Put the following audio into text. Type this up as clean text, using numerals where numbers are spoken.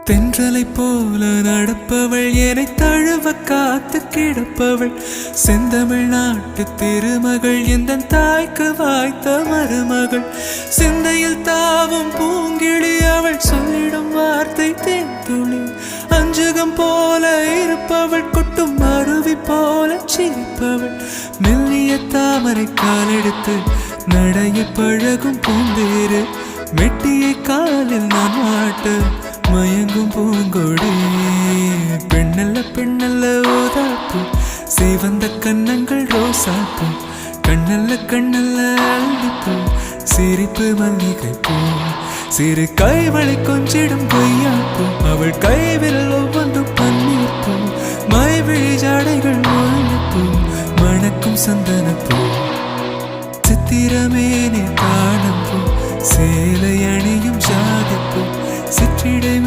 தென்றலை போல நடப்பவள் என்னை தழுவ காத்து கிடப்பவள் செந்தமிழ் நாட்டு திருமகள் எந்த தாய்க்கு வாய்த்த மருமகள் சிந்தையில் தாவும் பூங்கிழி அவள் சொல்லிடும் வார்த்தை தேன்துளி அஞ்சுகம் போல இருப்பவள் கொட்டும் அருவி போல சிரிப்பவள் மெல்லிய தாமரை காலெடுத்து நடைய பழகும் பூந்தேறு மெட்டியை காலில் நான் மாட்ட மயங்கும் பூங்கொடி பெண்ணல்ல பெண்ணல்ல ஓதாப்பு சிவந்த கண்ணங்கள் ரோசாப்பு கண்ணல்ல கண்ணல்ல அள்ளிப்பூ சிரிப்பு மல்லிகை பூ சிறு கைவளை கொஞ்சிடும் பொய்யாப்பு அவள் கைவில் ஒவ்வொன்றும் பன்னீர் பூ மைவிழி ஜாடைகள் முள்ளிப்பூ மணக்கும் சந்தனப்பூ